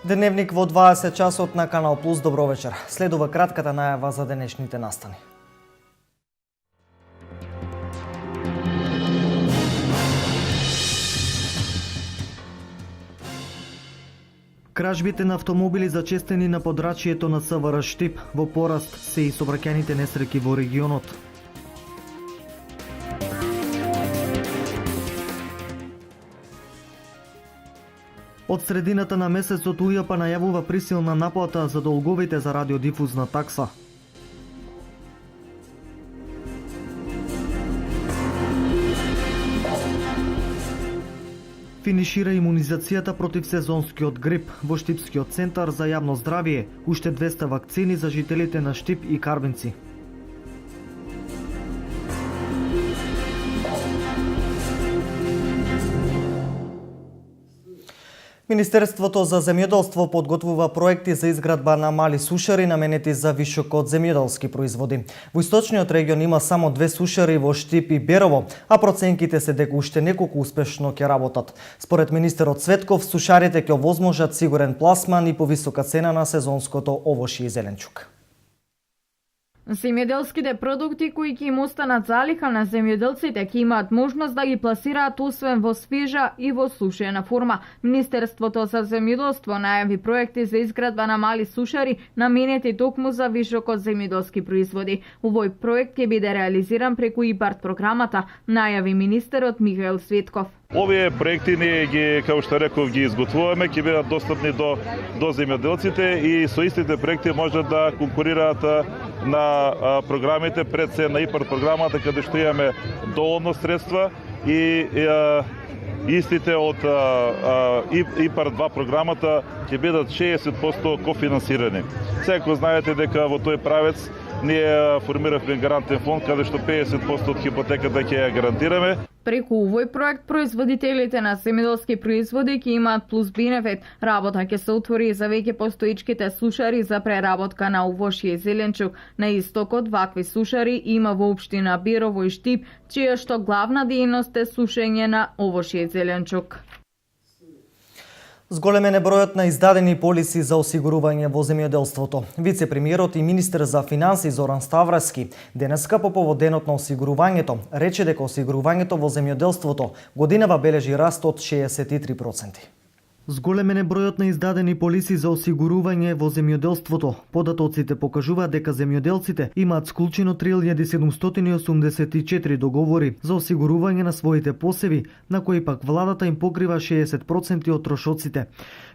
Дневник во 20 часот на Канал Плюс. Добро вечер. Следува кратката најава за денешните настани. Кражбите на автомобили зачестени на подрачјето на СВР Штип. Во пораст се и сообраќајните несреќи во регионот. Од средината на месецот УЈП најавува присилна наплата за долговите за радиодифузна такса. Финишира имунизацијата против сезонскиот грип во Штипскиот центар за јавно здравје, уште 200 вакцини за жителите на Штип и Карбинци. Министерството за земјоделство подготвува проекти за изградба на мали сушари наменети за вишокот земјоделски производи. Во источниот регион има само 2 сушари во Штип и Берово, а проценките се дека уште неколку успешно ќе работат. Според министерот Цветков, сушарите ќе овозможат сигурен пласман и повисока цена на сезонското овошје и зеленчук. Земјоделските продукти кои ќе им останат залиха на земјоделците ќе имаат можност да ги пласираат освен во свежа и во сушена форма. Министерството за земјоделство најави проекти за изградба на мали сушари наменети токму за вишокот земјоделски производи. Овој проект ќе биде реализиран преку ИПАРД програмата, најави министерот Михаил Светков. Овие проекти ние ги, како што реков, ги изготвуваме, ќе бидат достапни до земјоделците и со истите проекти можат да конкурираат на програмите пред се на ИПАРД програмата, каде што имаме доволно средства и истите од ИПАРД 2 програмата ќе бидат 60% кофинансирани. Секако знаете дека во тој правец ние формиравме гарантен фонд каде што 50% од хипотеката ќе ја гарантираме. Преку овој проект производителите на земјоделски производи ќе имаат плюс бенефит. Работа ќе се отвори за веќе постоичките сушари за преработка на овошје и зеленчук. На истокот вакви сушари има во општина Берово и Штип, чија што главна дејност е сушење на овошје и зеленчук. Зголемен е бројот на издадени полиси за осигурување во земјоделството. Вице-премиерот и министер за финансии Зоран Ставровски денеска по повод денот на осигурувањето рече дека осигурувањето во земјоделството годинава бележи раст од 63%. Зголемен е бројот на издадени полиси за осигурување во земјоделството. Податоците покажуваат дека земјоделците имаат склучено 3784 договори за осигурување на своите посеви, на кои пак владата им покрива 60% од трошоците.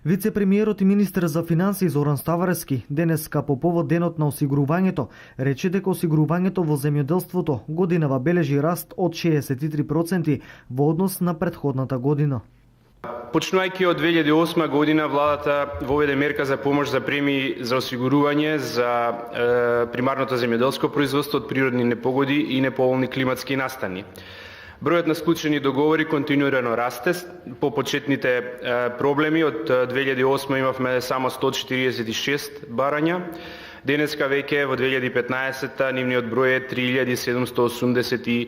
Вице-премиерот и министер за финансии Зоран Ставровски денеска по повод денот на осигурувањето рече дека осигурувањето во земјоделството годинава бележи раст од 63% во однос на претходната година. Почнувајќи од 2008 година, владата воведе мерка за помош за премии за осигурување за примарното земјоделско производство од природни непогоди и неповолни климатски настани. Бројот на склучени договори континуирано расте. По почетните проблеми од 2008 имавме само 146 барања. Денеска веќе во 2015 нивниот број е 3784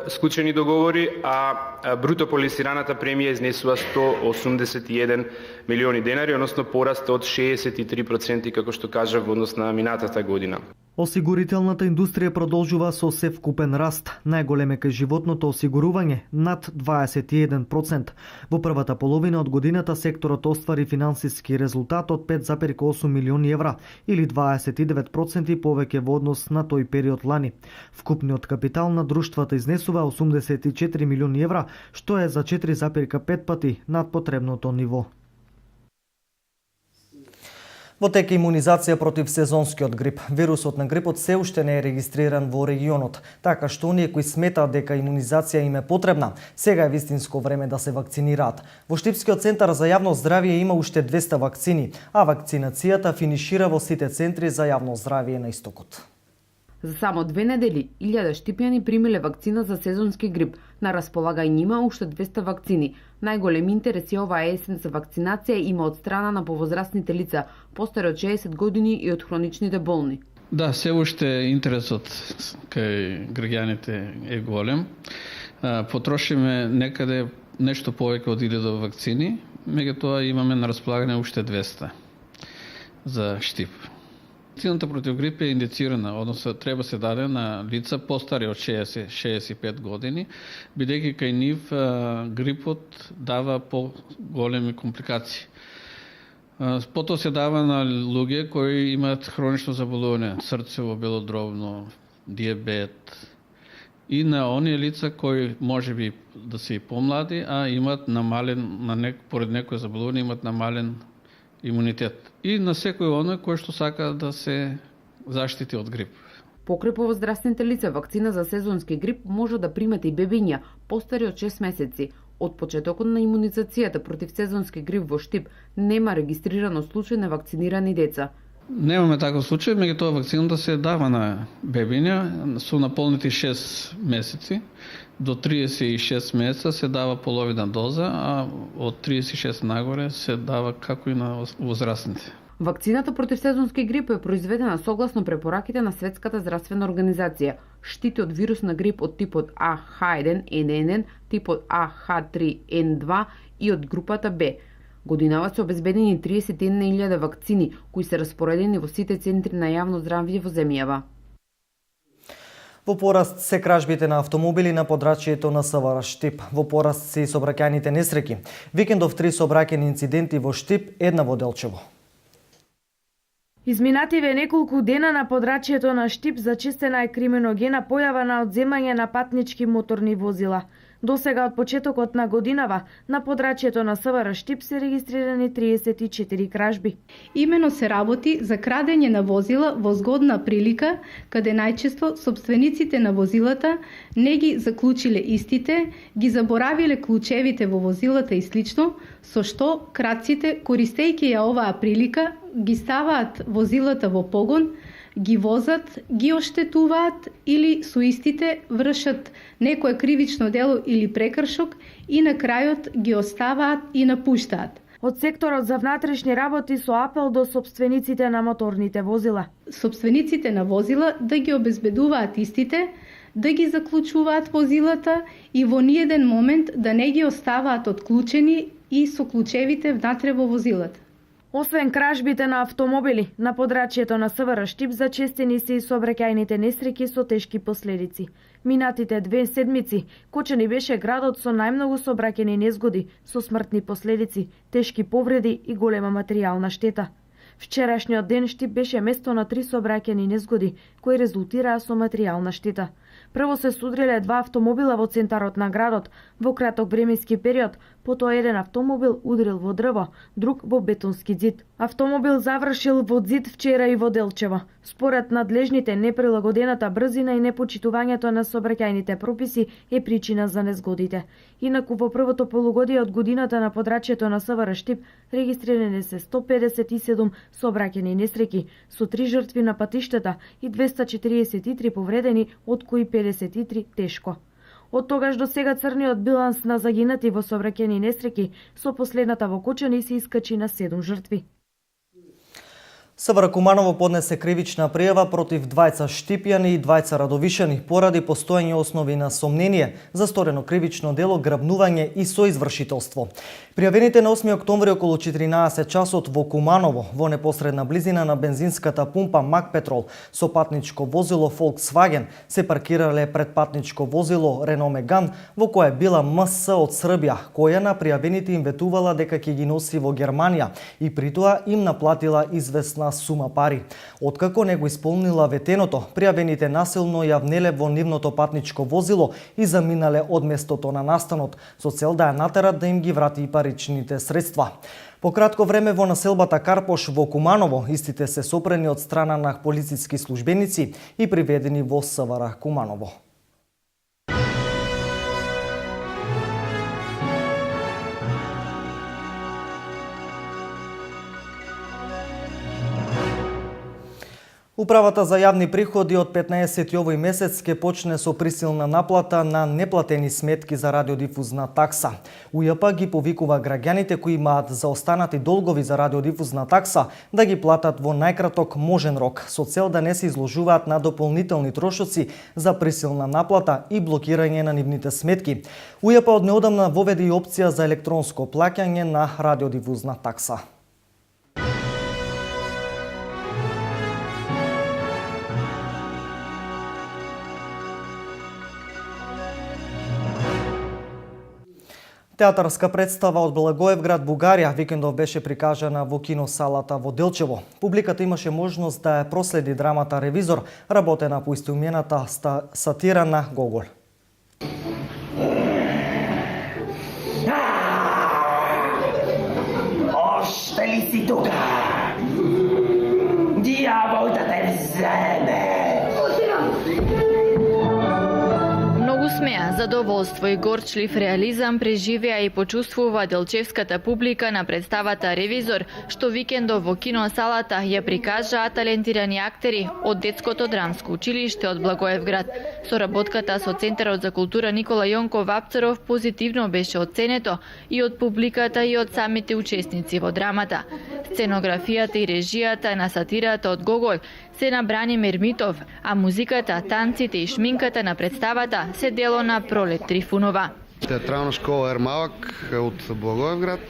склучени договори, а бруто полисираната премија изнесува 181 милиони денари, односно пораст од 63%, како што кажав, во однос на минатата година. Осигурителната индустрија продолжува со севкупен раст. Најголем е кај животното осигурување, над 21%. Во првата половина од годината секторот оствари финансиски резултат од 5,8 милиони евра, или 29% повеќе во однос на тој период лани. Вкупниот капитал на друштвата изнесува 84 милиони евра, што е за 4,5 пати над потребното ниво. Во тек имунизација против сезонскиот грип. Вирусот на грипот се уште не е регистриран во регионот, така што оние кои сметаат дека имунизација им е потребна, сега е вистинско време да се вакцинираат. Во Штипскиот центар за јавно здравје има уште 200 вакцини, а вакцинацијата финишира во сите центри за јавно здравје на истокот. За само 2 недели, 1000 штипјани примиле вакцина за сезонски грип. На располагање има уште 200 вакцини. Најголем интерес е оваа есен за вакцинација има од страна на повозрастните лица, постари од 60 години и од хроничните болни. Да, се уште интересот кај граѓаните е голем. Потрошиме некаде нешто повеќе од 1000 вакцини, меѓутоа имаме на располагање уште 200 за штип. Вакцината против грип е индицирана, односно треба се даде на лица постари од 60-65 години, бидејќи кај нив грипот дава поголеми компликации. Потоа се дава на луѓе кои имаат хронично заболување, срцево, белодробно, диабет, и на оние лица кои може би да се и помлади, а имаат намален, поред некој заболување имаат намален имунитет. И на секој оној кој што сака да се заштити од грип. Покрај повозрастните лица, вакцина за сезонски грип може да примат и бебиња постари од 6 месеци. Од почетокот на имунизацијата против сезонски грип во Штип нема регистрирано случај на вакцинирани деца. Немаме таков случај, меѓутоа вакцината се дава на бебиња со наполнети 6 месеци. До 36 месеца се дава половина доза, а од 36 нагоре се дава како и на возрастните. Вакцината против сезонски грип е произведена согласно препораките на Светската здравствена организација. Штити од вирус на грип од типот А H1N1, типот А H3N2 и од групата Б. Годинава се обезбедени 31.000 вакцини, кои се распоредени во сите центри на јавно здравје во земјава. Во пораст се кражбите на автомобили на подрачјето на СВР Штип. Во пораст се и сообраќајните несреќи. Викендов 3 сообраќајни инциденти во Штип, една во Делчево. Изминативе неколку дена на подрачјето на Штип зачестена е криминогена појава на одземање на патнички моторни возила. Досега од почетокот на годинава на подрачјето на СВР Штип се регистрирани 34 кражби. Имено се работи за крадење на возила во згодна прилика, каде најчесто собствениците на возилата не ги заклучиле истите, ги заборавиле клучевите во возилата и слично, со што крадците, користејќи ја оваа прилика, ги ставаат возилата во погон, ги возат, ги оштетуваат или со истите вршат некое кривично дело или прекршок и на крајот ги оставаат и напуштаат. Од секторот за внатрешни работи со апел до собствениците на моторните возила. Собствениците на возила да ги обезбедуваат истите, да ги заклучуваат возилата и во ниеден момент да не ги оставаат отклучени и со клучевите внатре во возилата. Освен кражбите на автомобили, на подрачјето на СВР Штип зачестени се и сообраќајните несреќи со тешки последици. Минатите 2 седмици, Кочани беше градот со најмногу сообраќајни незгоди, со смртни последици, тешки повреди и голема материјална штета. Вчерашниот ден Штип беше место на 3 сообраќајни незгоди, кои резултираа со материјална штета. Прво се судриле 2 автомобила во центарот на градот во краток временски период, потоа еден автомобил удрил во дрво, друг во бетонски ѕид. Автомобил завршил во ѕид вчера и во Делчево. Според надлежните, неприлагодената брзина и непочитувањето на сообраќајните прописи е причина за незгодите. Инаку во првото полугодие од годината на подрачјето на СВР Штип регистрирани се 157 сообраќајни несреќи со 3 жртви на патиштата и 243 повредени, од кои 53 тешко. Од тогаш до сега црниот биланс на загинати во сообраќајни несреќи со последната во Кочани се искачи на 7 жртви. СВР Куманово поднесе кривична пријава против двајца штипјани и двајца радовишани поради постоење основи на сомнение за сторено кривично дело грабнување и соизвршителство. Пријавените на 8 октомври околу 14 часот во Куманово, во непосредна близина на бензинската пумпа Мак Петрол со патничко возило Volkswagen, се паркирале пред патничко возило Renault Megane во кое била МС од Србија, која на пријавените им ветувала дека ќе ги носи во Германија и притоа им наплатила известна сума пари. Откако не го исполнила ветеното, пријавените насилно ја внеле во нивното патничко возило и заминале од местото на настанот со цел да ја натерат да им ги врати паричните средства. По кратко време во населбата Карпош во Куманово истите се сопрени од страна на полициски службеници и приведени во СВР Куманово. Управата за јавни приходи од 15 овој месец ќе почне со присилна наплата на неплатени сметки за радиодифузна такса. УЈП ги повикува граѓаните кои имаат заостанати долгови за радиодифузна такса да ги платат во најкраток можен рок, со цел да не се изложуваат на дополнителни трошоци за присилна наплата и блокирање на нивните сметки. УЈП од неодамна воведе и опција за електронско плаќање на радиодифузна такса. Театарска представа од Благоевград, Бугарија, викендов беше прикажана во киносалата во Делчево. Публиката имаше можност да ја проследи драмата Ревизор, работена по истоимената сатира на Гогол. Още ли си тука? Дявол да те вземе! Смеа, задоволство и горчлив реализам преживеа и почувствува делчевската публика на представата Ревизор, што викендов во киносалата ја прикажаа талентирани актери од Детското драмско училиште од Благоевград. Соработката со Центарот за култура Никола Јонков Апцаров позитивно беше оценето и од публиката и од самите учесници во драмата. Сценографијата и режијата на сатирата од Гогол се на Бранимир Митов, а музиката, танците и шминката на представата се дело на Пролет Трифунова. Театрална школа Ермалак од Благоевград.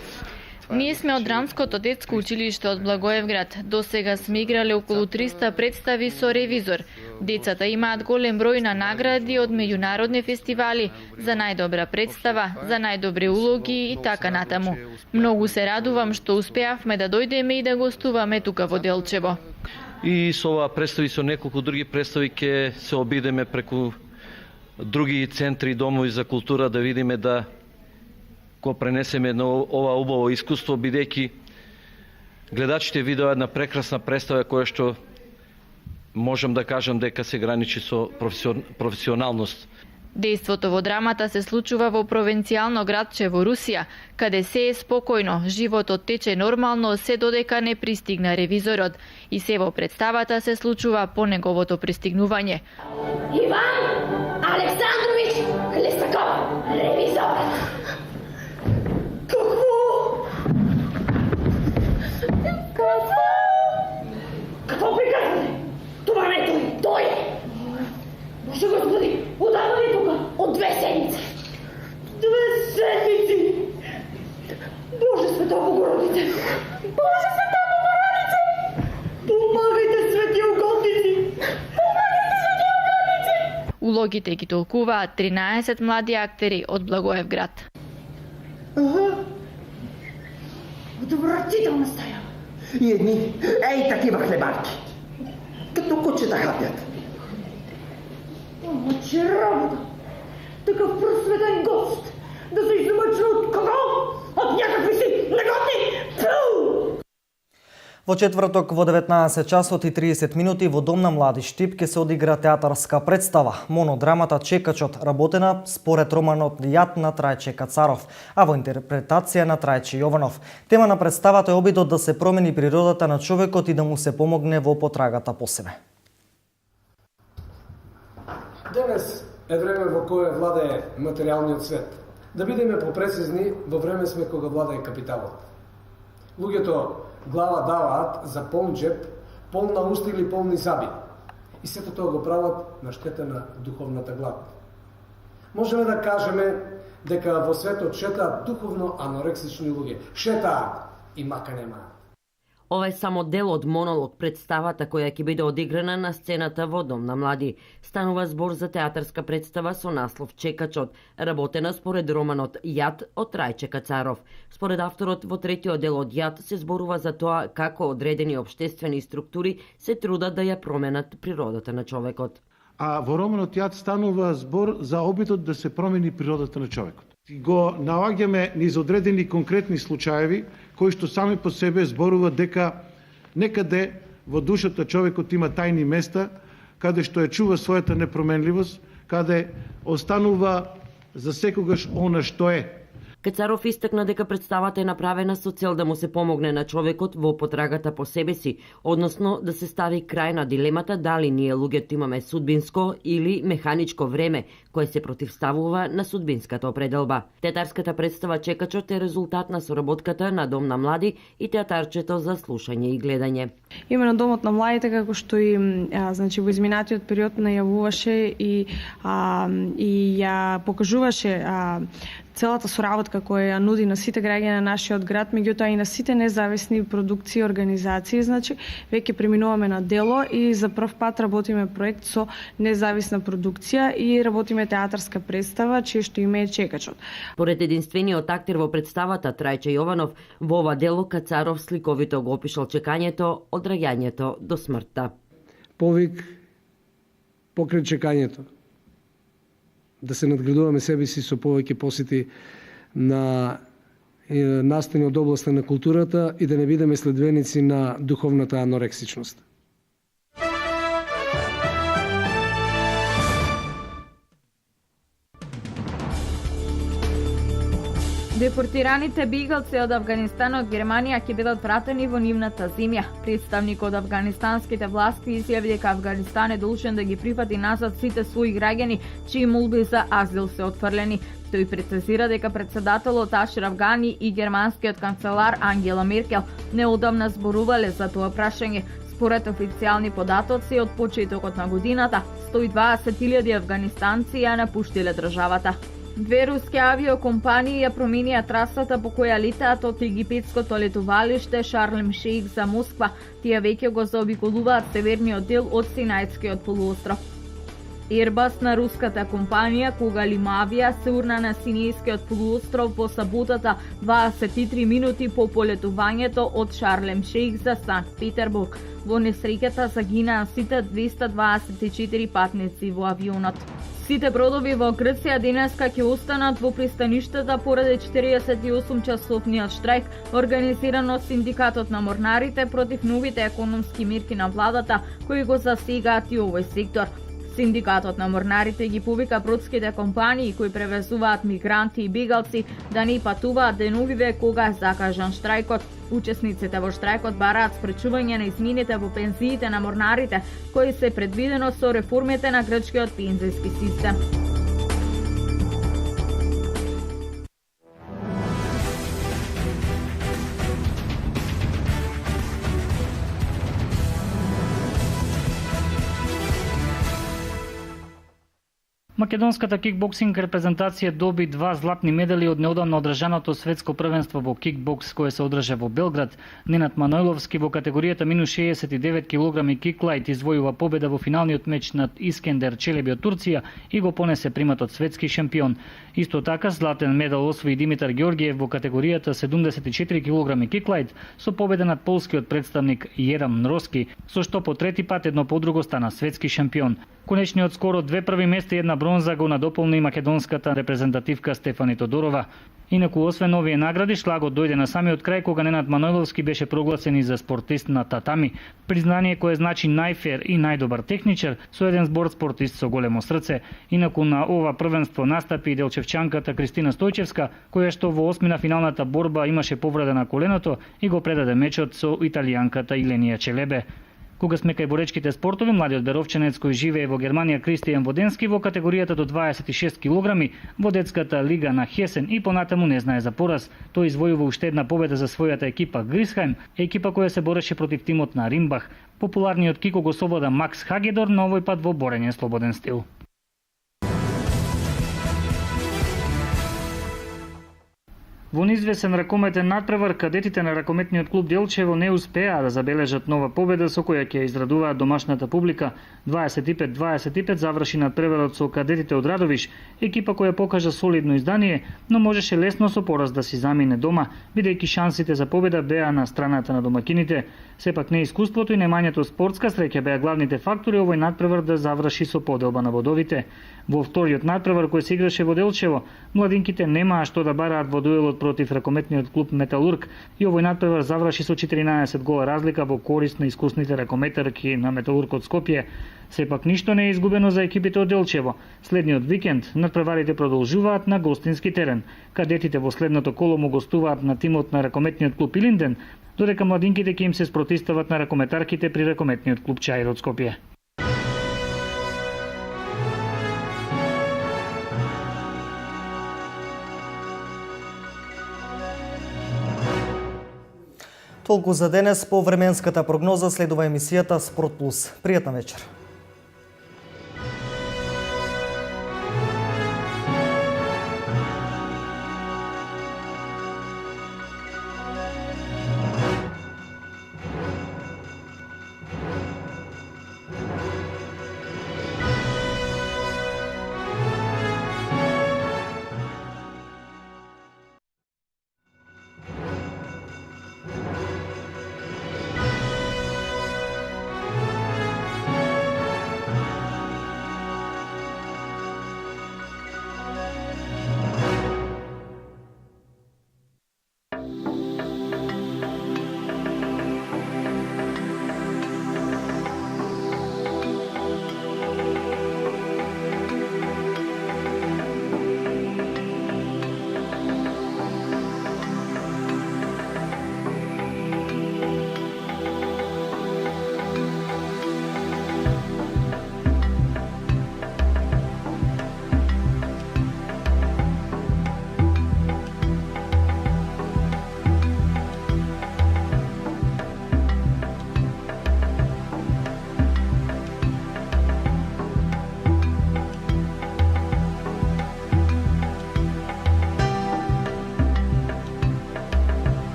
Ние сме од Драмското детско училиште од Благоевград. До сега сме играле околу 300 представи со Ревизор. Децата имаат голем број на награди од меѓународни фестивали за најдобра представа, за најдобри улоги и така натаму. Многу се радувам што успеавме да дојдеме и да гостуваме тука во Делчево. И со ова представи, со неколку други представи ќе се обидеме преку други центри и домови за култура да видиме да го пренесеме едно ова убаво искуство, бидејќи гледачите видеа една прекрасна представа која што можам да кажам дека се граничи со професионалност. Дејството во драмата се случува во провинцијално градче во Русија, каде се е спокојно, животот тече нормално се додека не пристигна Ревизорот и се во представата се случува по неговото пристигнување. Иван Александрович Хлестаков, Ревизор. Какво приказвате? Това не е той е! Боже Господи, отдавна ли тука? От 2 седмици. 2 седмици! Боже Света Богородице! Боже Света Богородице! Помагайте, свети угодници! Помагайте, свети угодници! Улогите ги толкуваат 13 млади актери од Благоевград. Отвратителна стая. И едни, ей такива хлебарки. Като кучета хапят. Че работа! Такъв просветен гост! Да се измъчва от кого? От някакви си негодни! Фу! Во четврток во 19 часот и 30 минути во Дом на млади Штип ќе се одигра театарска представа монодрамата Чекачот, работена според романот Јад на Трајче Кацаров, а во интерпретација на Трајче Јованов. Тема на представата е обидот да се промени природата на човекот и да му се помогне во потрагата по себе. Денес е време во кое владее материјалниот свет. Да бидеме попрецизни, во време сме кога владее капиталот. Луѓето глава даваат за полн джеп, полна уста или полни зъби. И сето тоа го прават на штета на духовната глад. Можеме да кажеме дека во светот шетаат духовно анорексични луѓе. Шетаат и мака немаат. Ова е само дел од монолог представата која ќе биде одиграна на сцената во Дом на млади. Станува збор за театарска представа со наслов Чекачот, работена според романот Јад од Трајче Кацаров. Според авторот, во третиот дел од Јад се зборува за тоа како одредени општествени структури се трудат да ја променат природата на човекот. А во романот Јад станува збор за обидот да се промени природата на човекот. Го наоѓаме низ одредени конкретни случаеви кои што сами по себе зборуваат дека некаде во душата човекот има тајни места каде што ја чува својата непроменливост, каде останува за секогаш она што е. Кацаров истакна дека представата е направена со цел да му се помогне на човекот во потрагата по себе си, односно да се стави крај на дилемата дали ние луѓето имаме судбинско или механичко време, кое се противставува на судбинската определба. Театарската представа Чекачот е резултат на соработката на Дом на млади и театарчето за слушање и гледање. Именно Домот на младите, како што и значи во изминатиот период најавуваше и ја покажуваше целата соработка која ја нуди на сите граѓани на нашиот град, меѓутоа и на сите независни продукции и организации, значи веќе преминуваме на дело и за прв пат работиме проект со независна продукција и работиме театарска представа чие што име е Чекачот. Поред единствениот актер во представата Трајче Јованов, во ова дело Кацаров сликовито го опишал чекањето од раѓањето до смртта. Повик покрај чекањето. Да се надградуваме себе си со повеќе посети на настани од областа на културата и да не бидеме следбеници на духовната анорексичност. Депортираните бегалци од Авганистан од Германија ќе бидат вратени во нивната земја. Представник од афганистанските власти изјави дека Авганистан е должен да ги прифати назад сите своји граѓани чии молби за азил се отфрлени. Тој прецизира дека председателот Ашраф Гани и германскиот канцелар Ангела Меркел неодамна зборувале за тоа прашање. Според официјални податоци, од почетокот на годината, 120.000 афганистанци ја напуштиле државата. Две руски авиокомпании ја променија трасата по која летаат од египетското летувалиште Шарлем Шејх за Москва. Тие веќе го заобиколуваат северниот дел од Синајскиот полуостров. Airbus на руската компанија Когалим Авиа се урна на Синајскиот полуостров во саботата 23 минути по полетувањето од Шарлем Шејх за Санкт Петербург. Во несреќата загинаа сите 224 патници во авионот. Сите бродови во Грција денеска ќе останат во пристаништата поради 48-часовниот штрајк организиран од Синдикатот на морнарите против новите економски мерки на владата кои го засегаат и овој сектор. Синдикатот на морнарите ги повика бродските компании кои превезуваат мигранти и бегалци да не патуваат деновиве кога е закажан штрајкот. Учесниците во штрајкот бараат спречување на измените во пензиите на морнарите кои се предвидено со реформите на грчкиот пензиски систем. Македонската кикбоксинг репрезентација доби 2 златни медали од неодамно одржаното светско првенство во кикбокс кое се одржа во Белград. Ненад Манойловски во категоријата минус 69 кг киклайт извојува победа во финалниот меч над Искендер Челеби од Турција и го понесе приматот светски шампион. Исто така златен медал освои Димитар Ѓорѓиев во категоријата 74 кг киклайт со победа над полскиот представник Јерам Нроски, со што по трети пат едно по друго стана светски шампион. Конечниот скоро 2 први места и 1 бронза го надополни македонската репрезентативка Стефани Тодорова. Инаку, освен овие награди, шлагот дојде на самиот крај кога Ненад Манойловски беше прогласен и за спортист на татами. Признание кое значи најфер и најдобар техничар со еден збор спортист со големо срце. Инаку на ова првенство настапи и делчевчанката Кристина Стојчевска, која што во осмина финалната борба имаше повреда на коленото и го предаде мечот со италијанката Иленија Челебе. Кога сме кај боречките спортови, младиот беровчанец кој живее во Германија Кристијан Воденски во категоријата до 26 кг во детската лига на Хесен и понатаму не знае за пораз. Тој извојува уште една победа за својата екипа Грисхайм, екипа која се бореше против тимот на Римбах. Популарниот кико го собода Макс Хагедор на овој пат во борење слободен стил. Во низвесен ракометен натпревар, кадетите на ракометниот клуб Делчево не успеа да забележат нова победа со која ќе израдуваат домашната публика. 25-25 заврши натпреварот со кадетите од Радовиш, екипа која покажа солидно издание, но можеше лесно со пораз да си замине дома, бидејќи шансите за победа беа на страната на домакините. Сепак неискуството и немањето спортска среќа беа главните фактори овој натпревар да заврши со поделба на бодовите. Во вториот натпревар кој се играше во Делчево, младинките немаа што да бараат во дуелот против ракометниот клуб Металург и овој натпревар заврши со 14 гола разлика во корист на искусните ракометарки на Металург од Скопје. Сепак ништо не е изгубено за екипите од Делчево. Следниот викенд натпреварите продолжуваат на гостински терен. Кадетите во следното коло му гостуваат на тимот на ракометниот клуб Илинден, додека младинките ќе им се спротивстават на ракометарките при ракометниот клуб Чаир од Скопје. Толку за денес. По временската прогноза следува емисијата Спорт Плюс. Пријатна вечер.